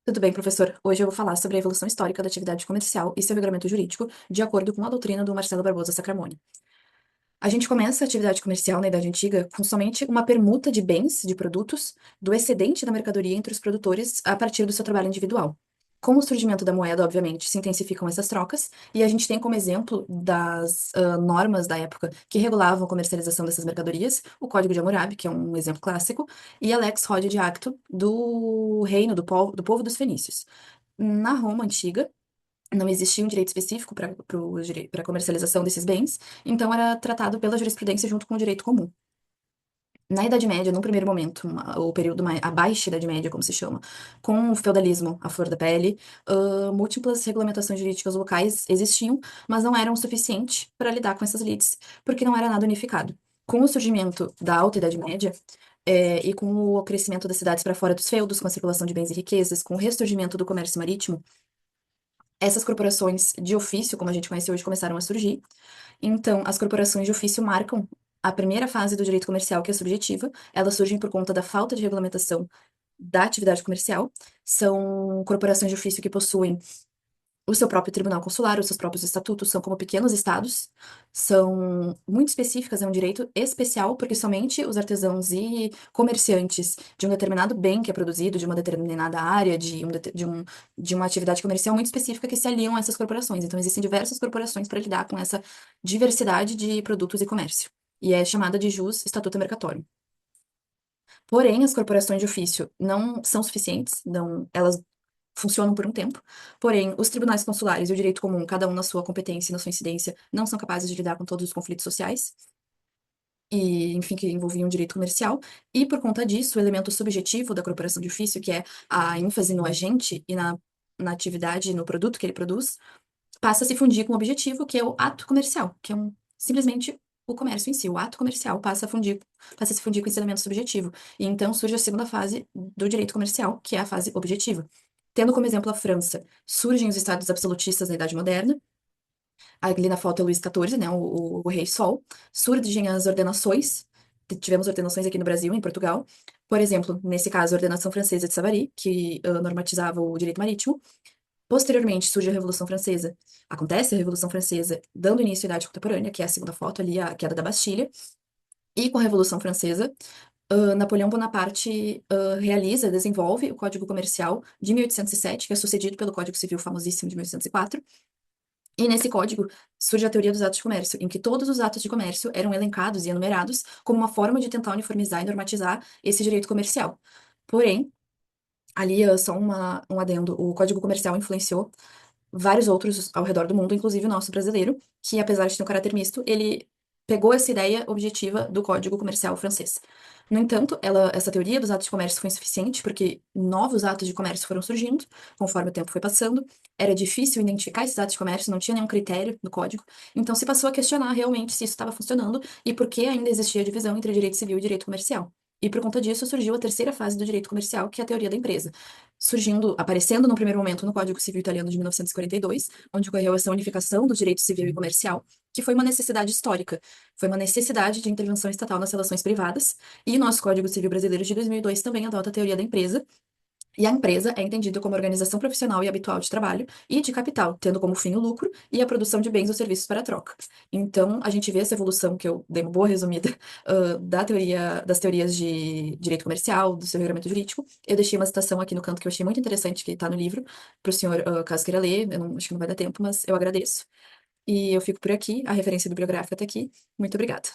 Tudo bem, professor? Hoje eu vou falar sobre a evolução histórica da atividade comercial e seu regulamento jurídico, de acordo com a doutrina do Marcelo Barbosa Sacramone. A gente começa a atividade comercial na Idade Antiga com somente uma permuta de bens, de produtos, do excedente da mercadoria entre os produtores a partir do seu trabalho individual. Com o surgimento da moeda, obviamente, se intensificam essas trocas, e a gente tem como exemplo das normas da época que regulavam a comercialização dessas mercadorias o Código de Hammurabi, que é um exemplo clássico, e a Lex Rhodia de Acto do reino do povo dos fenícios. Na Roma antiga, não existia um direito específico para a comercialização desses bens, então era tratado pela jurisprudência junto com o direito comum. Na Idade Média, num primeiro momento, o período a Baixa Idade Média, como se chama, com o feudalismo à flor da pele, múltiplas regulamentações jurídicas locais existiam, mas não eram suficientes para lidar com essas lides, porque não era nada unificado. Com o surgimento da Alta Idade Média, e com o crescimento das cidades para fora dos feudos, com a circulação de bens e riquezas, com o ressurgimento do comércio marítimo, essas corporações de ofício, como a gente conhece hoje, começaram a surgir. Então, as corporações de ofício marcam a primeira fase do direito comercial, que é subjetiva. Elas surgem por conta da falta de regulamentação da atividade comercial. São corporações de ofício que possuem o seu próprio tribunal consular, os seus próprios estatutos, são como pequenos estados, são muito específicas, é um direito especial, porque somente os artesãos e comerciantes de um determinado bem que é produzido, de uma determinada área, de uma atividade comercial muito específica que se aliam a essas corporações. Então, existem diversas corporações para lidar com essa diversidade de produtos e comércio. E é chamada de jus statuta mercatorium. Porém, as corporações de ofício não são suficientes, não, elas funcionam por um tempo. Porém, os tribunais consulares e o direito comum, cada um na sua competência e na sua incidência, não são capazes de lidar com todos os conflitos sociais e, enfim, que envolviam direito comercial. E por conta disso, o elemento subjetivo da corporação de ofício, que é a ênfase no agente e na atividade, no produto que ele produz, passa a se fundir com o objetivo, que é o ato comercial, que é simplesmente o comércio em si. O ato comercial passa a se fundir com esse elemento subjetivo. E então surge a segunda fase do direito comercial, que é a fase objetiva. Tendo como exemplo a França, surgem os estados absolutistas na Idade Moderna. Ali na foto é Luís XIV, né, o Rei Sol. Surgem as ordenações. Tivemos ordenações aqui no Brasil, em Portugal. Por exemplo, nesse caso, a Ordenação Francesa de Savary, que normatizava o direito marítimo. Posteriormente, surge a Revolução Francesa. Acontece a Revolução Francesa, dando início à Idade Contemporânea, que é a segunda foto ali, a queda da Bastilha. E com a Revolução Francesa, Napoleão Bonaparte desenvolve o Código Comercial de 1807, que é sucedido pelo Código Civil famosíssimo de 1804. E nesse código surge a teoria dos atos de comércio, em que todos os atos de comércio eram elencados e enumerados como uma forma de tentar uniformizar e normatizar esse direito comercial. Porém, ali, só um adendo, o Código Comercial influenciou vários outros ao redor do mundo, inclusive o nosso brasileiro, que apesar de ter um caráter misto, ele pegou essa ideia objetiva do Código Comercial francês. No entanto, essa teoria dos atos de comércio foi insuficiente, porque novos atos de comércio foram surgindo conforme o tempo foi passando. Era difícil identificar esses atos de comércio, não tinha nenhum critério no código. Então se passou a questionar realmente se isso estava funcionando e por que ainda existia divisão entre direito civil e direito comercial. E por conta disso surgiu a terceira fase do direito comercial, que é a teoria da empresa, aparecendo no primeiro momento no Código Civil Italiano de 1942, onde ocorreu essa unificação do direito civil e comercial, que foi uma necessidade histórica, foi uma necessidade de intervenção estatal nas relações privadas, e o nosso Código Civil Brasileiro de 2002 também adota a teoria da empresa, e a empresa é entendida como organização profissional e habitual de trabalho e de capital, tendo como fim o lucro e a produção de bens ou serviços para troca. Então, a gente vê essa evolução que eu dei uma boa resumida das teorias de direito comercial, do seu regulamento jurídico. Eu deixei uma citação aqui no canto que eu achei muito interessante, que está no livro, para o senhor, caso queira ler. Eu não, acho que não vai dar tempo, mas eu agradeço. E eu fico por aqui. A referência bibliográfica está aqui. Muito obrigada.